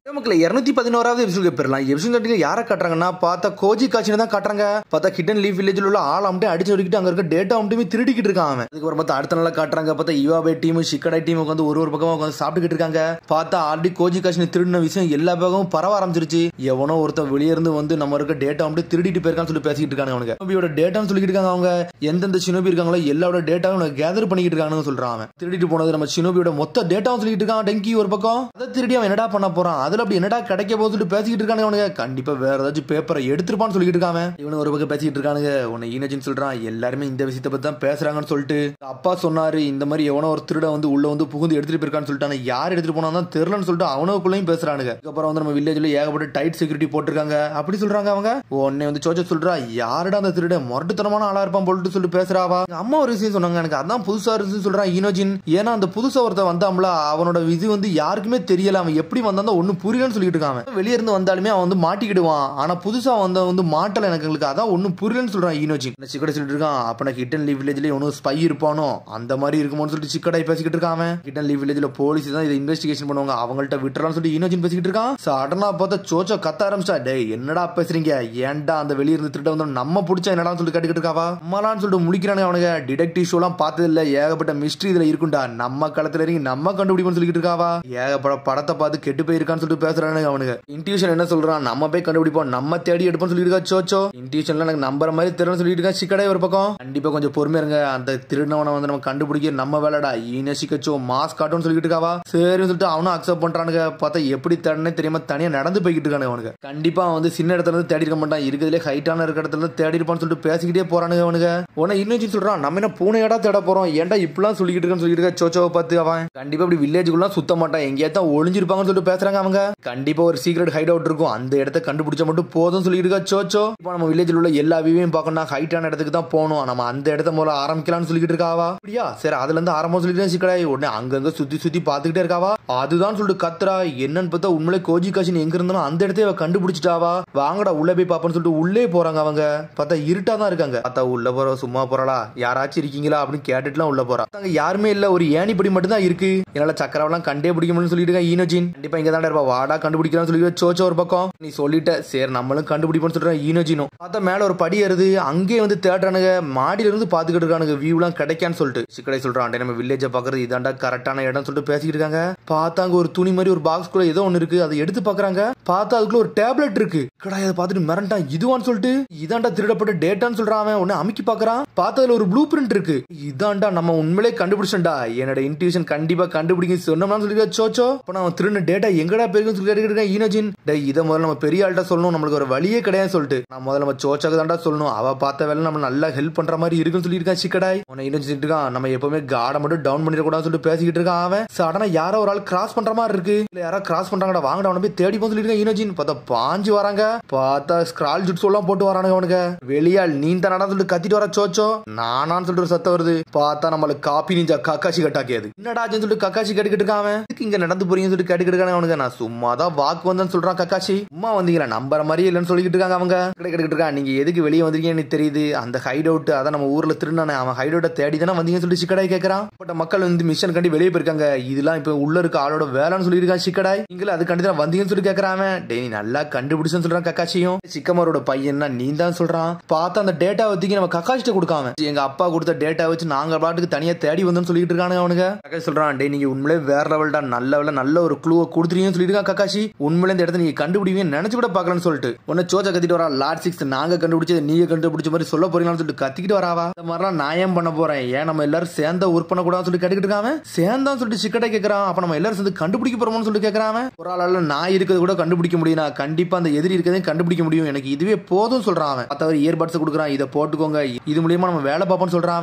நமக்கு 211வது எபிசோட் பெறலாம். எபிசோட் யாரை காட்டுறாங்கன்னா பார்த்தா கோஜி காட்சியை தான் காட்டுறாங்க. பார்த்தா ஹிடன் லீஃப் வில்லேஜ்ல உள்ள ஆள் அம்ட்டே அடிச்சு வரைக்கிட்டு அங்க இருக்க டேட்டா அம்ட்டுமே திருடிக்கிட்டு இருக்காங்க. அதுக்கப்புறம் பார்த்தா அடுத்த நாள் காட்டுறாங்க. பார்த்தா இவாபே டீம் ஷிக்கடை டீம் வந்து ஒரு பக்கமா உட்காந்து சாப்பிட்டுக்கிட்டு இருக்காங்க. பார்த்தா ஆல்ரெடி கோஜி காட்சி திருடின விஷயம் எல்லா பக்கமும் பரவ ஆரம்பிச்சிருச்சு. எவனோ ஒருத்தன் வெளியே இருந்து வந்து நம்ம இருக்க டேட்டா அம்ட்டு திருடிட்டு போயிருக்கான்னு சொல்லி பேசிக்கிட்டு இருக்காங்க. அவனுக்கு ஷினோபியோட டேட்டான்னு சொல்லிட்டு இருக்காங்க. அவங்க எந்தெந்த ஷினோபி இருக்காங்களோ எல்லாரோட டேட்டாவும் கேதர் பண்ணிக்கிட்டு இருக்காங்கன்னு சொல்றாங்க. திருடிட்டு போனது நம்ம ஷினோபியோட மொத்த டேட்டாவும் சொல்லிட்டு இருக்கான். டெங்கி ஒரு பக்கம் அதை திருடி அவன் என்னடா பண்ண போறான், அதுல அப்படி என்னடா கிடைக்க போகுது பேசிக்கிட்டு இருக்காங்க. அவனுக்கு கண்டிப்பா வேற ஏதாச்சும் பேப்பரை எடுத்துருப்பான்னு சொல்லிட்டு இருக்காங்க. இவனு ஒரு பக்கம் பேசிக்கிட்டு இருக்கானுங்க. உன்னை ஈனஜின்னு சொல்றான். எல்லாருமே இந்த விஷயத்தை பத்தி தான் பேசுறாங்கன்னு சொல்லிட்டு அப்பா சொன்னாரு. இந்த மாதிரி எவனோ ஒரு திருட வந்து உள்ள வந்து புகுந்து எடுத்துட்டு போயிருக்கான்னு சொல்லிட்டாங்க. யார் எடுத்துட்டு போனா தான் தெரியலன்னு சொல்லிட்டு அவனுக்குள்ளேயும் பேசுறானுங்க. அதுக்கப்புறம் வந்து நம்ம வில்லேஜ்ல ஏகப்பட்ட டைட் செக்யூரிட்டி போட்டிருக்காங்க அப்படி சொல்றாங்க. அவங்க உன்னை வந்து சோச்ச சொல்றா, யாருடா அந்த திருட முரட்டுத்தனமான ஆளா இருப்பான் போட்டு சொல்லிட்டு பேசுறாவா. அம்மா ஒரு விஷயம் சொன்னாங்க, எனக்கு அதான் புதுசா இருந்து சொல்றான் ஈனோஜின். ஏன்னா அந்த புதுசா ஒருத்த வந்தாம்ல அவனோட விதி வந்து யாருக்குமே தெரியல. அவன் எப்படி வந்தா ஒன்னும் புரியலன்னு சொல்லிட்டு இருக்காங்க. வெளியே இருந்து வந்தாலுமே அவன் வந்து மாட்டிக்கிடுவான். ஆனா புதுசா வந்து மாட்டல எனக்கு அதான் ஒன்னும் புரியலன்னு சொல்றான் ஈனோஜின். சிக்கடை சொல்லிட்டு இருக்கான். அப்ப ஹிடன் லீவ் வில்லேஜ்ல ஒன்னும் ஸ்பை இருப்பானோ அந்த மாதிரி இருக்குமோன்னு சொல்லிட்டு சிக்கடை பேசிக்கிட்டு இருக்கான். ஹிடன் லீவ் வில்லேஜ்ல போலீஸ் தான் இதை இன்வெஸ்டிகேஷன் பண்ணுவாங்க, அவங்கள்ட்ட விட்டுறான்னு சொல்லிட்டு ஈனோஜின் பேசிக்கிட்டு இருக்கான். சடனா பார்த்தா சோச்சோ கத்த ஆரம்பிச்சா, டேய் என்னடா பேசுறீங்க, ஏன்டா அந்த வெளிய இருந்து திருட வந்து நம்ம பிடிச்சா என்னடா சொல்லிட்டு கேட்டுக்கிட்டு இருக்காவா. அம்மாலான்னு சொல்லிட்டு முடிக்கிறானுங்க. அவனுக்கு டிடெக்டிவ் ஷோ எல்லாம் பார்த்தது இல்ல, ஏகப்பட்ட மிஸ்ட்ரி இதுல இருக்குண்டா, நம்ம களத்துல இறங்கி நம்ம கண்டுபிடிப்போம்னு சொல்லிட்டு இருக்காவா. ஏகப்பட்ட படத்தை பார்த்து கெட்டு போயிருக்கான்னு சொல்லிட்டு பேசுறானுங்க. அவனுக்கு இன்ட்யூஷன் என்ன சொல்றான், நம்ம போய் கண்டுபிடிப்போம், நம்ம தேடி எடுப்போம் சொல்லிட்டு இருக்கா சோச்சோ. இன்ட்யூஷன்ல எனக்கு நம்புற மாதிரி தெரியல சொல்லிட்டு இருக்கா சிக்கடை ஒரு பக்கம். கண்டிப்பா கொஞ்சம் பொறுமையா இருங்க, அந்த திருடவனை வந்து நம்ம கண்டுபிடிக்க நம்ம வேலைடா, ஈனசிக்கச்சோ மாஸ் காட்டும்னு சொல்லிட்டு இருக்காவா. சரின்னு சொல்லிட்டு அவனும் அக்செப்ட் பண்றானுங்க. பார்த்தா எப்படி தேடனே தெரியாம தனியா நடந்து போய்கிட்டு இருக்கானு. அவனுக்கு கண்டிப்பா வந்து சின்ன இடத்துல இருந்து தேடி இருக்க மாட்டான், இருக்கிறதுலே ஹைட்டான இருக்க இடத்துல இருந்து தேடி இருப்பான்னு சொல்லிட்டு பேசிக்கிட்டே போறானுங்க. அவனுக்கு உன இன்னும் சொல்றான், நம்ம என்ன பூனையடா தேட போறோம், ஏன்டா இப்பெல்லாம் சொல்லிக்கிட்டு இருக்கேன்னு சொல்லிட்டு இருக்க சோச்சோவை பார்த்து. அவன் கண்டிப்பா இப்படி வில்லேஜுக்குள்ள சுத்த மாட்டான், எங்கேயாத்தான் ஒளிஞ்சிருப்பாங்கன்னு சொல்லிட்டு பேசுறாங்க. அவங்க கண்டிப்பா ஒரு சீக்ரெட் ஹைட் அவுட் இருக்கும், அந்த இடத்த கண்டுபிடிச்சா மட்டும் போதும் சொல்லிட்டு இருக்கா சோச்சோ. இப்போ நம்ம வில்லேஜில் உள்ள எல்லா வியூவையும் பார்க்கணும், ஹைட்டான இடத்துக்கு தான் போகணும், நம்ம அந்த இடத்த முதல்ல ஆரம்பிக்கலாம்னு சொல்லிட்டு இருக்காவா. அப்படியா சரி அதுல இருந்து ஆரம்பம் சொல்லிட்டு சிக்கடை உடனே அங்கங்க சுத்தி சுத்தி பாத்துக்கிட்டே இருக்காவா. அதுதான் சொல்லிட்டு கத்துறா. என்னன்னு பார்த்தா உண்மையிலே கோஜி காஷின் எங்க இருந்தாலும் அந்த இடத்தையே கண்டுபிடிச்சிட்டாவா. வாங்கடா உள்ள போய் பாப்போம்னு சொல்லிட்டு உள்ளே போறாங்க. அவங்க பார்த்தா இருட்டா தான் இருக்காங்க. பார்த்தா உள்ள போற சும்மா போறாளா, யாராச்சும் இருக்கீங்களா அப்படின்னு கேட்டுட்டுலாம் உள்ள போறா. அங்க யாருமே இல்ல, ஒரு ஏணிப்படி மட்டும் தான் இருக்கு. என்னால சக்கரவெல்லாம் கண்டே பிடிக்க முடியும்னு சொல்லிட்டு இருக்கா ஈனோஜின். கண்டிப்பா இங்க தான் இருப்பா, வாடா கண்டுபிடிக்கலாம்னு சொல்லிட்டு சோச்சோ ஒரு பக்கம். நீ சொல்லிட்ட சரி நம்மளும் கண்டுபிடிப்போம்னு சொல்றேன் ஈனோஜினும். பார்த்தா மேல ஒரு படி ஏறுது, அங்கே வந்து தேடுறானுங்க. மாடியில இருந்து பாத்துக்கிட்டு இருக்கானுங்க வியூ எல்லாம் கிடைக்கான்னு சொல்லிட்டு. சிக்கடை சொல்றான், நம்ம வில்லேஜை பாக்குறது இதாண்டா கரெக்டான இடம் சொல்லிட்டு பேசிக்கிட்டு இருக்காங்க. பார்த்தா அங்க ஒரு துணி மாதிரி ஒரு பாக்ஸ் குள்ள ஏதோ ஒன்னு இருக்கு, அதை எடுத்து பாக்குறாங்க. பார்த்தா அதுக்குள்ள ஒரு டேப்லெட் இருக்கு. கடை அதை பார்த்துட்டு மிரண்டான், இதுவான்னு சொல்லிட்டு இதாண்டா திருடப்பட்ட டேட்டான்னு சொல்றான். அவன் உடனே அமுக்கி பாக்குறான். பார்த்தா அதுல ஒரு ப்ளூ பிரிண்ட் இருக்கு. இதாண்டா நம்ம உண்மையிலே கண்டுபிடிச்சா, என்னோட இன்ட்யூஷன் கண்டிப்பா கண்டுபிடிக்க சொன்னோம்னு சொல்லி சோச்சோ. அப்ப நான் திருடின டேட்டா எங்கடா போயிருக்குன்னு சொல்லி கேட்டுக்கிட்டு ஈனோஜின். இதை முதல்ல நம்ம பெரிய ஆள்கிட்ட சொல்லணும், நம்மளுக்கு ஒரு வழியே கிடையாது சொல்லிட்டு நான் முதல்ல நம்ம சோச்சாக்கு தாண்டா சொல்லணும், அவ பார்த்த வேலை நம்ம நல்லா ஹெல்ப் பண்ற மாதிரி இருக்குன்னு சொல்லியிருக்கான் சிக்கடாய். உன்னை ஈனோஜின் இருக்கான், நம்ம எப்பவுமே காடை மட்டும் டவுன் பண்ணிடக்கூடாதுன்னு சொல்லிட்டு பேசிக்கிட்டு இருக்கான். அவன் சடனா யாரோ ஒரு ஆள் கிராஸ் பண்ற மாதிரி இருக்கு, இல்ல யாரோ கிராஸ் பண்றாங்கடா வாங்கடா அவனை போய் தேடி போன்னு சொல்லியிருக்கான் ஈனோஜின். பார்த்தா பாஞ்சு வராங்க. பார்த்தா ஸ்கிரால் ஜுட்ஸ் எல்லாம் போட்டு வரானுங்க. அவனுக்கு வெளியால் நீ தானடா சொல்லிட்டு கத்திட்டு வர சோச்சோ. நானான்னு சொல்லிட்டு ஒரு சத்தம் வருது. பார்த்தா நம்மளுக்கு காப்பி நீஞ்சா கக்காசி கட்டாக்கியது. என்னடாச்சுன்னு சொல்லிட்டு கக்காசி கேட்டுக்கிட்டு இருக்கான். இங்க நடந்து போறீங்கன்னு சொல்லிட்டு கேட்டுக்கிட்டு இருக்காங்க. அவனுக்கு நான் சும்மா தான் வாக்கு வந்தேன்னு சொல்றான் கக்காசி. சும்மா வந்தீங்களா நம்புற மாதிரி இல்லைன்னு சொல்லிக்கிட்டு இருக்காங்க. அவங்க கேட்டுக்கிட்டு இருக்கான், நீங்க எதுக்கு வெளியே வந்திருக்கீங்கன்னு எனக்கு தெரியுது, அந்த ஹைட் அவுட் அதான் நம்ம ஊர்ல திருநானே அவன் ஹைட் அவுட்டை தேடி தானே வந்தீங்கன்னு சொல்லி சிக்கடாய் கேட்கறான். பட் மக்கள் வந்து மிஷன் கண்டி வெளியே போயிருக்காங்க, இதெல்லாம் இப்ப உள்ள இருக்க ஆளோட வேலைன்னு சொல்லியிருக்கான் சிக்கடாய். நீங்கள அது கண்டி தான் வந்தீங்கன்னு சொல்லி கேட்கறான். டே நீ நல்லா கண்டுபிடிச்சுன்னு சொல்றான் கக்காசியும். சிக்கமாரோட பையன்னா நீ தான் சொல்றான். பார்த்தா அந்த டேட்டா வச்சு நம்ம கக்காசிட்ட கொடுக்காம எங்க அப்பா கொடுத்த டேட்டா வச்சு நாங்க பாட்டுக்கு தனியா தேடி வந்தோம்னு சொல்லிட்டு இருக்கானுங்க. அவனுங்க கக்காசி சொல்றான், டே நீங்க உண்மையிலே வேற லெவல்டா, நல்ல ஒரு க்ளூவை கொடுத்துருக்கீங்கன்னு சொல்லிட்டு கக்காசி. உண்மையில இந்த இடத்த நீங்க கண்டுபிடிவீங்க நினைச்சு கூட பாக்கலன்னு சொல்லிட்டு உன்ன சோச்சா கத்திட்டு வரா. லார்ட் 6 நாங்க கண்டுபிடிச்சது நீங்க கண்டுபிடிச்ச மாதிரி சொல்ல போறீங்கன்னு சொல்லிட்டு கத்திக்கிட்டு வராவா. இந்த மாதிரிலாம் நான் ஏன் பண்ண போறேன், ஏன் நம்ம எல்லாரும் சேர்ந்த ஒர்க் பண்ண கூடாதுன்னு சொல்லி கேட்டுக்கிட்டு இருக்காம சேர்ந்தான்னு சொல்லிட்டு சிக்கட்டை கேட்கறான். அப்ப நம்ம எல்லாரும் சேர்ந்து கண்டுபிடிக்க போறோம்னு சொல்லிட்டு கேட்கறான். ஒரு ஆளால நான் இருக்கிறது கூட கண்டுபிடிக்க முடியும், நான் கண்டிப்பா அந்த எதிரி இருக்கிறதையும் கண்டுபிடிக்க முடியும், எனக்கு இதுவே போதும் சொல்றான். மத்தவர் இயர்பட்ஸ் கொடுக்குறான், இதை போட்டுக்கோங்க, இது மூலியமா நம்ம வேலை பார்ப்போம்னு சொல்றான்.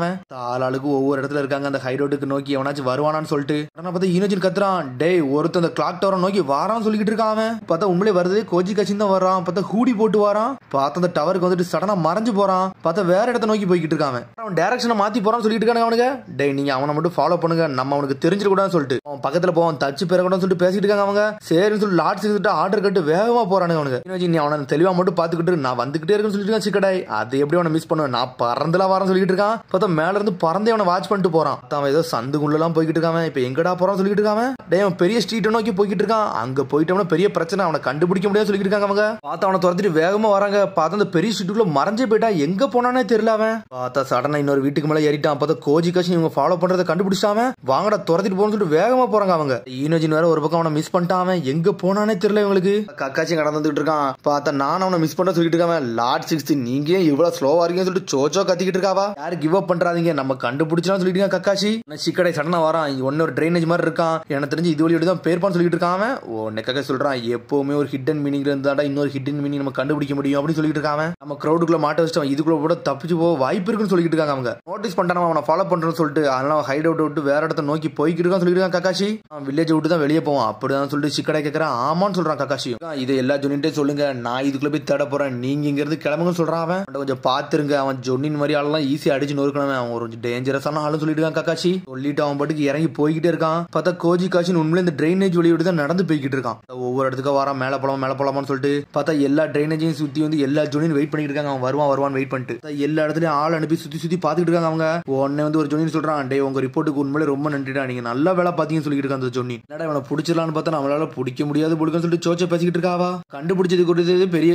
ஆளாளுக்கு ஒவ்வொரு இடத்துல இருக்காங்க, அந்த ஹைரோட்டுக்கு நோக்கி எவனாச்சும் வருவானான்னு சொல்லிட்டு பார்த்தா ஈனோஜின் கத்துறான், டேய் ஒருத்தன் அந்த கிளாக் டவரை நோக்கி வாரான்னு சொல்லிட்டு இருக்கான். பார்த்தா உண்மையிலே வருது கோஜி காட்சின்னு தான் வரான். பார்த்தா ஹூடி போட்டு வரான். பார்த்தா அந்த டவருக்கு வந்துட்டு சடனா மறைஞ்சு போறான். பார்த்தா வேற இடத்த நோக்கி போய்கிட்டு இருக்கான். அவன் டைரக்ஷனை மாத்தி போறான்னு சொல்லிட்டு இருக்காங்க. அவனுக்கு டேய் நீங்க அவனை மட்டும் ஃபாலோ பண்ணுங்க, நம்ம அவனுக்கு தெரிஞ்சிடக்கூடாதுன்னு சொல்லிட்டு அவன் பக்கத்துல போவான், தச்சு பெறக்கூடாதுன்னு சொல்லிட்டு பேசிட்டு இருக்காங்க. அவங்க சரின்னு சொல்லி லார்ட் எடுத்துட்டு ஆர்டர் கட்டு வேகமா போறானுங்க. அவனுக்கு நீ அவனை தெளிவா மட்டும் பாத்துக்கிட்டு நான் வந்துகிட்டே இருக்குன்னு சொல்லிட்டு சிக்கடாய். அதை எப்படி அவனை மிஸ் பண்ணுவேன், நான் பறந்துல வரேன்னு சொல்லிட்டு இருக்கான். பார்த்தா மேல இருந்து பறந்தே அவனை வாட்ச் பண்ணிட்டு போறான். அவன் ஏதோ சந்துக்குள்ள எல்லாம் போய்கிட்டு இருக்கான். இப்ப எங்கடா போறான்னு சொல்லிட்டு இருக்கான். டேய் பெரிய ஸ்ட்ரீட்டை நோக்கி போய்கிட்டு இருக்கான். அங்க போயிட்டோம்னா பெரிய பிரச்சனை, அவனை கண்டுபிடிக்க முடியாது சொல்லிட்டு இருக்காங்க அவங்க. பார்த்தா அவனை துரத்திட்டு வேகமா வராங்க. பார்த்தா அந்த பெரிய ஸ்ட்ரீட்டுக்குள்ள மறைஞ்சே போயிட்டா, எங்க போனானே தெரியல அவன். பார்த்தா சடனா இன்னொரு வீட்டுக்கு மேல ஏறிட்டான். பார்த்தா கோஜி காஷின் இவங்க ஃபாலோ பண்றதை கண்டுபிடிச்சாம வாங்கடா துரத்திட்டு போன்னு சொல்லிட்டு வேகமா போறாங்க அவங்க. ஈனோஜின் வேற ஒரு பக்கம் அவனை மிஸ் பண்ணிட்டான். அவன் எங்க போனானே தெரியல இவங்களுக்கு. கக்காச்சி கடந்துட்டு இருக்கான். பார்த்தா நான் அவனை மிஸ் பண்ண சொல்லிட்டு இருக்கான். லார்ட் 6 நீங்க இவ்வளவு ஸ்லோவா இருக்கீங்கன்னு சொல்லிட்டு சோச்சோ கத்திக்கிட்டு இருக்காவா. யாரு கிவ் அப் பண்றாதீங்க, நம்ம கண்டுபிடிச்சா சொல்லிட்டு கக்காச்சி. சிக்கடை சடனா வரான். ஒன்னு ஒரு ட்ரைனேஜ் மாதிரி இருக்கான். எனக்கு தெரிஞ்சு இது வழியோட தான் பேர்பான்னு சொல்லிட்டு இருக்கான். உன்னைக்காக சொல்றான், எப்பவுமே ஒரு ஹிடன் மீனிங்ல இருந்தாடா இன்னொரு ஹிடன் மீனிங் நம்ம கண்டுபிடிக்க முடியும் அப்படின்னு சொல்லிட்டு இருக்கான். நம்ம கிரௌடுக்குள்ள மாட்ட வச்சிட்டோம், இதுக்குள்ள கூட தப்பிச்சு போக வாய்ப்பு இருக்குன்னு சொல்லிட்டு இருக்காங்க அவங்க. நோட்டீஸ் பண்றான் அவனை ஃபாலோ பண்றேன்னு சொல்லிட்டு. அதனால ஹைட் அவுட் விட்டு வேற இடத்த நோக்கி போய்கிட்டு இருக்கான்னு சொல்லிட்டு இருக்கான் கக்காஷி. அவன் வில்லேஜ் விட்டு தான் வெளியே போவான் அப்படிதான் சொல்லிட்டு சிக்கடை கேட்கறான். ஆமான்னு சொல்றான் கக்காஷி. இதை எல்லா ஜொனின்ட்டே சொல்லுங்க, நான் இதுக்குள்ள போய் தேட போறேன், நீங்க இங்க இருந்து கிளம்புங்கன்னு சொல்றான். அவன் கொஞ்சம் பாத்துருங்க, அவன் ஜொன்னின் மாதிரி ஆளெல்லாம் ஈஸியா அடிச்சு நொறுக்கணும், அவன் ஒரு டேஞ்சரஸான ஆளுன்னு சொல்லிட்டு இருக்கான் கக்காஷி. சொல்லிட்டு அவன் பாட்டுக்கு இறங்கி போய்கிட்டே இருக்கான். பார்த்தா கோஜி காஷின் உண்மையில இந்த ட்ரைனேஜ் வழியோடு தான் நடந்து போய்கிட்டு இருக்கான். ஒவ்வொரு இடத்துக்கு வரான், மேல போலாமான்னு சொல்லிட்டு. பார்த்தா எல்லா ட்ரைனேஜையும் சுத்தி வந்து எல்லா ஜொனியும் வெயிட் பண்ணிட்டு இருக்காங்க. அவன் வருவான் வெயிட் பண்ணிட்டு எல்லா இடத்துலயும் ஆள் அனுப்பி சுத்தி பாத்துட்டு இருக்காங்க அவங்க. உடனே வந்து ஒரு ஜொனின்னு சொல்றான், டே உங்க ரிப்போர்ட்டுக்கு உண்மையில ரொம்ப நன்றிடா, நீங்க நல்லா வேலை பாத்தீங்கன்னு சொல்லிட்டு இருக்கான் அந்த ஜொனி. என்னடா இவனை பிடிச்சிடலான்னு பார்த்தா நம்மளால பிடிக்க முடியாது பிடிக்குன்னு சொல்லிட்டு சோச்ச பேசிக்கிட்டு இருக்காவா.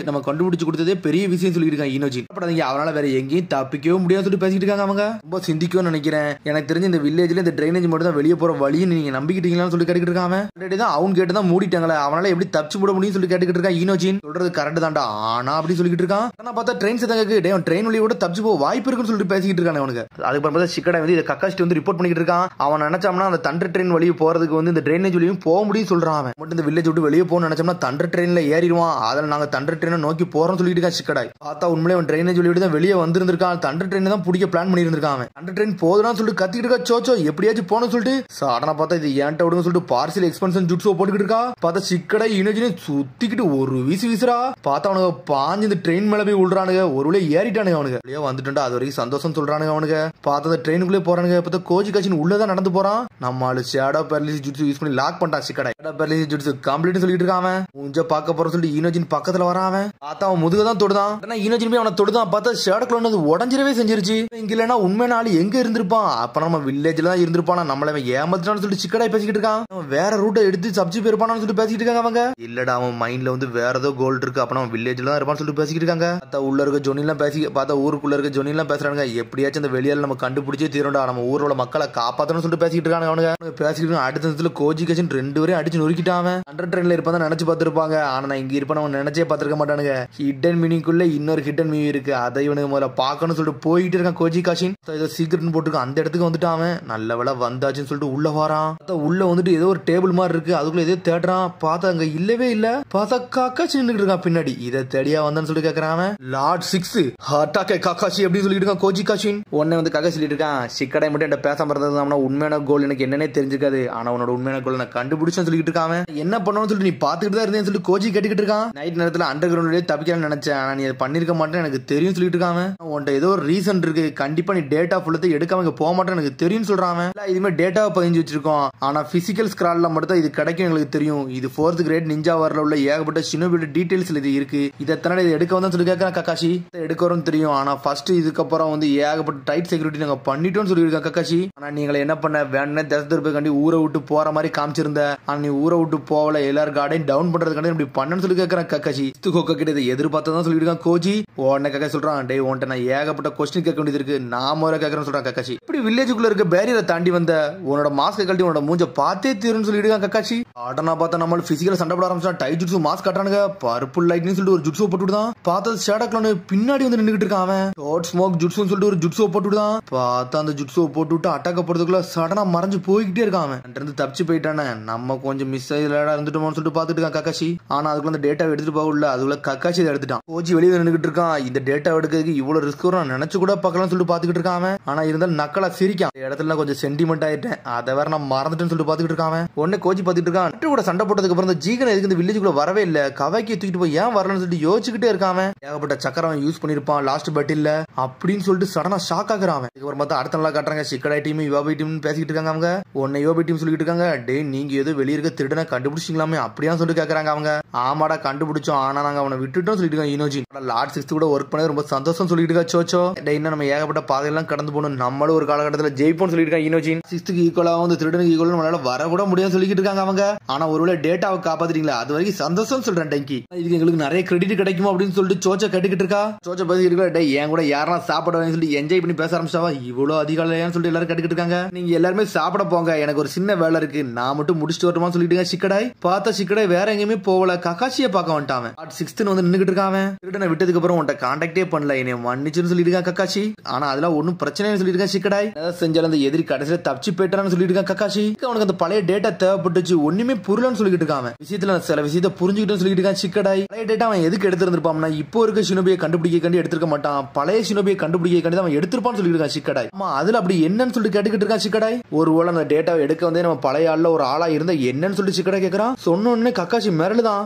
நம்ம கண்டுபிடிச்சு கொடுத்ததே பெரிய விஷயம் சொல்லிட்டு இருக்கான் ஈனோஜி. அவனால வேற எங்கேயும் தப்பிக்கவே முடியாது சொல்லிட்டு பேசிட்டு இருக்காங்க அவங்க. ரொம்ப சிந்திக்கும் நினைக்கிறேன். எனக்கு தெரிஞ்சு இந்த வில்லேஜ்ல இந்த ட்ரைனேஜ் மட்டும் தான் வெளியே போற வழின்னு நீங்க நம்பிக்கிட்டீங்களான்னு சொல்லி கேட்டுக்கிட்டு இருக்காங்க. அவன் கேட்டுதான் மூடிட்டாங்களே, அவனால எப்படி தப்பிச்சு போட முடியும் சொல்லி கேட்டுக்கிட்டு இருக்கான் ஈனோஜின். சொல்றது கரெக்ட் தான்டா, ஆனா அப்படி சொல்லிட்டு இருக்கான். பார்த்தா ட்ரெயின் சதங்க ட்ரெயின் வழியோட தப்பிச்சு போக வாய்ப்பு இருக்குன்னு சொல்லிட்டு பேசிக்கிட்டு இருக்காங்க அவனுக்கு. அதுக்கு பார்த்தா சிக்கடை வந்து இதை கக்காஷ்டி வந்து ரிப்போர்ட் பண்ணிட்டு இருக்கான். அவன் நினைச்சாம்னா அந்த தண்டர் ட்ரெயின் வழியே போறதுக்கு வந்து இந்த ட்ரைனேஜ் வழியும் போக முடியும் சொல்றான். அவன் மட்டும் இந்த வில்லேஜ் விட்டு வெளியே போகணும்னு நினைச்சோம்னா தண்டர் ட்ரெயின்ல ஏறிடுவான். அதில் நாங்க தண்டர் ட்ரெயினை நோக்கி போறோம்னு சொல்லிட்டு இருக்கான் சிக்கடாய். பார்த்தா உண்மையிலே அவன் ட்ரைனேஜ் வழியோட தான் வெளியே வந்திருந்திருக்கான். தண்டர் ட்ரெயின் தான் பிடிக்க பிளான் பண்ணி இருந்திருக்கான். தண்டர் ட்ரெயின் போதுன்னு சொல்லிட்டு கத்திட்டு இருக்கா சோச்சோ, எப்படியாச்சும் போகணும்னு சொல்லிட்டு. சாடனா பார்த்தா இது ஏன்ட்ட விடுங்க சொல்லிட்டு பார்சல் எக்ஸ்பென்ஷன் ஜுட்ஸோ போட்டுக்கிட்டு இருக்கா. பார்த்தா சிக்கடை ஈனோஜினே சுத்திக்கிட்டு ஒரு வீசுறா. பார்த்தா அவனுக்கு பாஞ்சு இந்த ட்ரெயின் மேல போய் விழுறானுங்க. ஒரு வழியா ஏறிட்டானுங்க அவனுக்கு. வெளியே வந்துட்டா அது வரைக்கும் சந்தோஷம் சொல்றானுங்க அவனுக்கு. பார்த்தா அந்த ட்ரெயினுக்குள்ளே போறானுங்க. பார்த்தா கோஜி காஷின் உள்ளதான் நடந்து போறான். நம்ம ஆளு ஷேடோ பேரலிசிஸ் ஜுட்ஸு யூஸ் பண்ணி லாக் பண்ணிட்டான் சிக்கடை. ஷேடோ பேரலிசிஸ் ஜுட்ஸு கம்ப்ளீட் சொல்லிட்டு இருக்கான். கொஞ்ச பார்க்க போற சொல்லிட்டு ஈனோஜின் பக்கத்துல வரான். பார்த்தா அவன் முதுக தான் தொடுதான். ஈனோஜின் போய் அவனை தொடுதான். பார்த்தா ஷேடோக்குள்ள வந்து உடஞ்சிரவே செஞ்சிருச்சு. இங்க இல்லைன்னா உண்மையான ஆளு எங்க இருந்திருப்பான்? அப்ப நம்ம வில்லேஜ்ல தான் இருந்திருப்பானா, நம்மள ஏமாத்தினான்னு சொல்லிட்டு சிக்கடாய் பேசிக்கிட்டு இருக்கான். அவன் வேற ரூட்டை எடுத்து சப்ஜி போயிருப்பானு சொல்லிட்டு பேசிக்கிட்டு இருக்காங்க அவங்க. இல்லடா அவன் மைண்ட்ல வந்து வேற ஏதோ கோல்டு இருக்கு, அப்ப நம்ம வில்லேஜ்ல தான் இருப்பான்னு சொல்லிட்டு பேசிக்கிட்டு இருக்காங்க. பார்த்தா உள்ள இருக்க ஜொனிலாம் பேசி பார்த்தா ஊருக்குள்ள இருக்க ஜொனிலாம் பேசுறாங்க. எப்படியாச்சும் அந்த வெளியால நம்ம கண்டுபிடிச்சே தீரண்டா, நம்ம ஊரோட மக்களை காப்பாத்தணும்னு சொல்லிட்டு பேசிக்கிட்டு இருக்காங்க அவனுங்க. பேசிக்கிட்டு அடுத்த நேரத்துல கோஜி காஷின் 2 பேரையும் அடிச்சு நொறுக்கிட்டான். அண்டர் ட்ரெயின்ல இருப்பான் நினைச்சு பார்த்திருப்பாங்க. ஆனா நான் இங்க இருப்பேன் அவன் நினைச்சே பார்த்திருக்க மாட்டானுங்க. ஹிடன் மீனிங்குள்ள இன்னொரு ஹிடன் மீனிங் இருக்கு, அதை இவனுக்கு முதல்ல பார்க்கணும்னு சொல்லிட்டு போயிட்டு இருக்கான் கோஜி காஷின். ஏதோ சீக்கிரம் போட்டுருக்கான். அந்த இடத்துக்கு வந்துட்டான். நல்ல வேலை வந்தாச்சுன்னு சொல்லிட்டு உள்ள வரான். உள்ள வந்துட்டு ஏதோ ஒரு டேபிள் மாதிரி இருக்கு, அதுக்குள்ள ஏதோ தேடுறான். பார்த்தா அங்க இல்லவே இல்ல. பார்த்தா காக்காச்சி நின்னுட்டு இருக்கான் பின்னாடி. இதை தேடியா வந்தான்னு சொல்லிட்டு கேக்குறான். லார்ட் 6 ஹட்டாக்கே காக்காச்சி அப்படின்னு சொல்லிட்டு இருக்கான் கோஜி காஷின். உடனே வந்து காக்கா சொல்லிட்டு இருக்கான், சிக்கடை மட்டும் என்கிட்ட பேசாம இருந்தது உண்மையான கோல் எனக்கு என்னன்னே தெரிஞ்சுக்காது, ஆனா உன்னோட உண்மையான கோல் நான் கண்டுபிடிச்சேன்னு சொல்லிட்டு இருக்கான். என்ன பண்ணணும்னு சொல்லிட்டு நீ பாத்துக்கிட்டு தான் இருந்தேன்னு சொல்லிட்டு கோஜி கேட்டுக்கிட்டு இருக்கான். நைட் நேரத்துல அண்டர் கிரவுண்ட்லயே தப்பிக்கலாம்னு நினைச்சேன், ஆனா நீ அதை பண்ணிருக்க மாட்டேன்னு எனக்கு தெரியும் சொல்லிட்டு இருக்கான். உன்கிட்ட ஏதோ ஒரு ரீசன் இருக்கு, கண்டிப்பா நீ டேட்டா ஃபுல்லத்தை எடுக்காம இங்க போக மாட்டேன்னு எனக்கு தெரியும் சொல்றான். இதுமே டேட்டாவை பதிஞ்சு வச்சிருக்கோம், ஆனா பிசிக்கல் ஸ்கிரால்ல மட்டும் தான் இது கிடைக்கும் எங்களுக்கு தெரியும். இது 4th கிரேட் நிஞ்சா வரல உள்ள ஏகப்பட்ட ஷினோபியோட டீடைல்ஸ்ல இது இருக்கு. இதனால இதை எடுக்க வந்தா சொல்லி கேட்கறான் கக்காஷி. எடுக்க வரும் தெரியும், ஆனா ஃபர்ஸ்ட் இதுக்கப்புறம் வந்து ஏகப்பட்ட டைட் செக்யூரிட்டி நாங்க பண்ணிட்டோம்னு சொல்லியிருக்கா கக்காஷி. ஆனா நீங்களை என்ன பண்ண வேணும்னே தேசத்திற்காண்டி ஊரை விட்டு போற மாதிரி காமிச்சிருந்த, ஆனா நீ ஊரை விட்டு போகல, எல்லாரும் கார்டையும் டவுன் பண்றதுக்காண்டி இப்படி பண்ணு சொல்லி கேட்கறான் கக்காஷி. கிட்ட இதை எதிர்பார்த்ததான் சொல்லியிருக்கான் கோஜி. உடனே கக்கா சொல்றான், டே உன்ட்ட நான் ஏகப்பட்ட கொஸ்டின் கேட்க வேண்டியது இருக்கு, நான் முறை கேட்கறேன்னு சொல்றான் கக்காஷி. இப்படி வில்லேஜுக்குள்ள இருக்க பேரியரை தாண்டி வந்த உன்னோட மாஸ்க் கழட்டி உன்னோட மூஞ்ச பார்த்தே தீருன்னு சொல்லிட்டு கக்காஷி. ஆடனா பார்த்தா நம்ம பிசிக்கல் சண்டை போட ஆரம்பிச்சா. டை ஜுட்ஸு மாஸ்க் கட்டானுங்க, பர்பிள் லைட்னு சொல்லிட்டு ஒரு ஜுட்ஸோ போட்டுதான். பார்த்தா ஷேடோக்லான் பின்னாடி வந்து நின்னுகிட்டு இருக்கான். அவன் டாட் ஸ்மோக் ஜுட்ஸுன்னு சொல்லிட்டு ஒரு ஜுட்ஸோ போட்டுதான். பார்த்தா அந்த ஜுட்ஸோ போட்டுவிட்டு அட்டாக்க போறதுக்குள்ள சடனா மறைஞ்சு போய்கிட்டே இருக்கான். அவன் இருந்து தப்பிச்சு போயிட்டானே, நம்ம கொஞ்சம் மிஸ் ஆயிலடா இருந்துட்டோம்னு சொல்லிட்டு பாத்துட்டு இருக்கான் கக்காஷி. ஆனா அதுக்குள்ள அந்த டேட்டா எடுத்துட்டு போகல, அதுக்குள்ள கக்காஷி அதை எடுத்துட்டான். கோஜி வெளியே நின்னுகிட்டு இருக்கான். இந்த டேட்டா எடுக்கிறதுக்கு இவ்வளவு ரிஸ்க் வரும் நினைச்சு கூட பார்க்கலாம்னு சொல்லிட்டு பாத்துக்கிட்டு இருக்கான். ஆனா இருந்தாலும் நக்கலா சிரிக்கான். இடத்துல கொஞ்சம் சென்டிமெண்ட் ஆயிட்டேன், அதை வேற நான் மறந்துட்டேன்னு சொல்லிட்டு பாத்துக்கிட்டு இருக்கான். உடனே கோஜி பாத்துட்டு இருக்கான். கூட சண்டை போட்டதுக்கு அப்புறம் இந்த ஜீகன் எதுக்கு இந்த வில்லேஜுக்குள்ள வரவே இல்ல, கவாக்கி தூக்கிட்டு போய் ஏன் வரலன்னு சொல்லிட்டு யோசிச்சுக்கிட்டே இருக்கான். ஏகப்பட்ட சக்கரம் யூஸ் பண்ணிருப்பான் லாஸ்ட் பட்டில்ல அப்படின்னு சொல்லிட்டு சடனா ஷாக் ஆகுறான். இதுக்கப்புறம் பார்த்தா அடுத்த நாளா காட்டுறாங்க சிக்கடை டீம் யோபி டீம் பேசிக்கிட்டு இருக்காங்க. அவங்க உன்னை யோபி டீம் சொல்லிட்டு இருக்காங்க, டே நீங்க ஏதோ வெளியே இருக்க திருடனை கண்டுபிடிச்சிங்களாமே அப்படியா சொல்லிட்டு கேக்குறாங்க. அவங்க ஆமாடா கண்டுபிடிச்சோம், ஆனா நாங்க அவனை விட்டுட்டோம் சொல்லிட்டு இருக்காங்க. ஈனோஜி லார்ட் 6 கூட ஒர்க் பண்ணது ரொம்ப சந்தோஷம் சொல்லிட்டு இருக்கா சோச்சோ. இன்னும் நம்ம ஏகப்பட்ட பாதையெல்லாம் கடந்து போகணும், நம்மளும் ஒரு காலகட்டத்தில் ஜெயிப்போம் சொல்லிட்டு இருக்காங்க. ஈனோஜி 6க்கு ஈக்குவலா வந்து திருடனுக்கு ஈக்குவலா நம்மளால வர கூட முடியாது சொல்லிட்டு இருக்காங்க. அவங்க ஆனா ஒருவேளை டேட்டாவை காப்பாத்திட்டீங்களா அது வரைக்கும் சந்தோஷம் சொல்றேன் டங்கி. இதுக்கு எங்களுக்கு நிறைய கிரெடிட் கிடைக்குமா அப்படின்னு சொல்லிட்டு சோச்ச கட்டிக்கிட்டு இருக்கா. சோச்ச பத்தி இருக்கா என் கூட யாரெல்லாம் சாப்பிட சொல்லி என்ஜாய் பண்ணி பேச ஆரம்பிச்சாவா இவ்வளவு அதிகாலையான்னு சொல்லிட்டு எல்லாரும் கட்டிக்கிட்டு இருக்காங்க. நீங்க எல்லாருமே சாப்பிட போங்க, எனக்கு ஒரு சின்ன வேலை இருக்கு, நான் மட்டும் முடிச்சுட்டு வரணுமா சொல்லிட்டு சிக்கடாய் பார்த்தா சிக்கடாய் வேற எங்கேயுமே போகல, கக்காசியை பார்க்க வந்துட்டான். சிக்ஸ்த் வந்து நின்னுகிட்டு இருக்கான். திருடனை விட்டதுக்கு அப்புறம் உன்ட்ட கான்டாக்டே பண்ணல, என்னை மன்னிச்சுன்னு சொல்லிட்டு இருக்கான் கக்காசி. ஆனா அதெல்லாம் ஒன்னும் பிரச்சனைன்னு சொல்லிட்டு இருக்கான் சிக்கடாய். ஏதாவது செஞ்சாலும் அந்த எதிரி கடைசியில தப்பிச்சு போயிட்டான்னு சொல்லிட்டு இருக்கான் கக்காசி. அவனுக்கு அந்த பழைய டேட்டா தேவைப்பட்டுச்சு, ஒண்ணுமே புரியலன்னு சொல்லிட்டு இருக்கான். விஷயத்துல சில விஷயத்தை புரிஞ்சுக்கிட்டு சொல்லிட்டு இருக்கான் சிக்கடாய். பழைய டேட்டா அவன் எதுக்கு எடுத்திருந்திருப்பான், இப்போ இருக்க ஷினோபியை கண்டுபிடிக்க கண்டி எடுத்திருக்க மாட்டான், பழைய ஷினோபியை கண்டுபிடிக்க கண்டி அவன் எடுத்திருப்பான்னு சொல்லிட்டு இருக்கான் சிக்கடாய். ஆமா அதுல அப்படி என்னன்னு சொல்லிட்டு கேட்டுக்கிட்டு இருக்கான் சிக்கடாய். ஒருவேளை அந்த டேட்டாவை எடுக்க வந்து நம்ம பழைய ஆள்ல ஒரு ஆளா இருந்தா என்னன்னு சொல்லிட்டு சிக்கடாய் கேக்குறான். சொன்னோன்னு கக்காசி மிரளுதான்.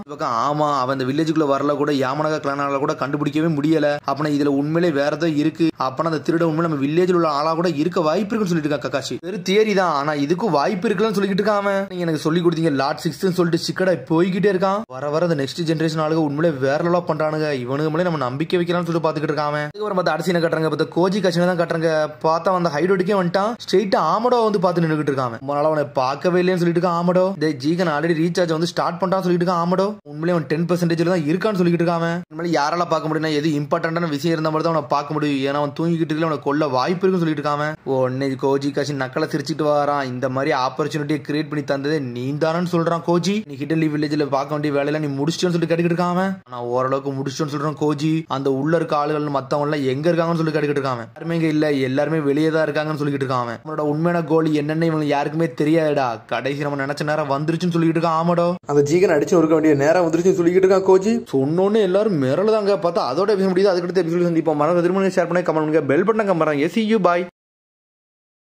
ஆமா அவன் அந்த வில்லேஜுக்குள்ள வரல கூட யாமனகா கிளானால கூட கண்டுபிடிக்கவே முடியல, அப்பனா இதுல உண்மையிலே வேற ஏதோ இருக்கு, அப்பனா அந்த திருட உண்மையில நம்ம வில்லேஜ்ல உள்ள ஆளா கூட இருக்க வாய்ப்பு இருக்குன்னு சொல்லிட்டு இருக்கான் கக்காசி. வெறும் தியரி தான், ஆனா இதுக்கும் வாய்ப்பு இருக்குன்னு சொல்லிட்டு இருக்கான் அவன். நீங்க எனக்கு சொல்லி கொடுத்தீங்க லார்ட் சிக்ஸ்த்னு சொல்லிட்டு சிக்கடாய் போய்கிட்டே இருக்கான். வர வர அந்த நெக்ஸ்ட் ஜெனரேஷன் ஆளுங்க உண்மையிலே வேற லெவலா பண்றானுங்க, இவனுக்கு மேலே நம்ம நம்பிக்கை வைக்கலாம்னு சொல்லிட்டு பாத்துக்கிட்டு இருக்கான். அதுக்கப்புறம் பார்த்து அடிசின கட்டுறாங்க, பார்த்து கோஜி காட்சினை தான் கட்டுறாங்க. பார்த்தா அந்த ஹைடோட்டுக்கே வந்துட்டான், ஸ்ட்ரெயிட்டா ஆமடோ வந்து பார்த்து நின்றுட்டு இருக்கான். அதனால அவனை பார்க்கவே இல்லைன்னு சொல்லிட்டு இருக்கான் ஆமடோ. ஜீகன் ஆல்ரெடி ரீசார்ஜ் வந்து ஸ்டார்ட் பண்ணிட்டான்னு சொல்லிட்டு இருக்கான் ஆமடோ. உண்மையிலே அவன் 10% தான் இருக்கான்னு சொல்லிட்டு இருக்கான். உண்மையிலே யாரால பார்க்க முடியும், எது இம்பார்ட்டன்டான விஷயம் இருந்தா மட்டும் தான் அவனை பார்க்க முடியும், ஏன்னா அவன் தூங்கிக்கிட்டு இருக்க அவனை கொல்ல வாய்ப்பு இருக்குன்னு சொல்லிட்டு இருக்கான். உடனே கோஜி காட்சி நக்கலை சிரிச்சிட்டு வரான். இந்த மாதிரி ஆப்பர்ச்சுனிட்டியை கிரியேட் பண்ணி தந்ததே நீ தானு சொல்றான் கோஜி. நீ ஹிடன் லீவ் வில்லேஜ்ல பார்க்க வேண்டிய வேலையில நீ முடிச்சிட்டேன்னு சொல்லி கேட்டுக்கிட்டு இருக்கான். நான் ஓரளவுக்கு முடிச்சிட்டேன்னு சொல்றான் கோஜி. அந்த உள்ள இருக்க ஆளுகள் மத்தவங்க எல்லாம் எங்க இருக்காங்கன்னு சொல்லி கேட்டுக்கிட்டு இருக்கான். யாருமே இங்க இல்ல, எல்லாருமே வெளியே தான் இருக்காங்கன்னு சொல்லிட்டு இருக்கான். அவனோட உண்மையான கோல் என்னன்னு இவனுக்கு யாருக்குமே தெரியாதுடா, கடைசி நம்ம நினைச்ச நேரம் வந்துருச்சுன்னு சொல்லிட்டு இருக்கான் ஆமடோ. அந்த ஜீகன் அடிச்சு இருக்க வேண்டிய நேரம் வந்துருச்சுன்னு சொல்லிட்டு இருக்கான் கோஜி. சொன்னோன்னு எல்லாரும் மிரளதாங்க. பார்த்தா அதோட பேச முடியுது. அதுக்கடுத்து எபிசோட் சந்திப்போம். மறக்காம திரும்ப ஷேர் பண்ணி கமெண்ட் பண்ணுங்க, பெல் பட்டன் கம்பறாங்க. See you, bye.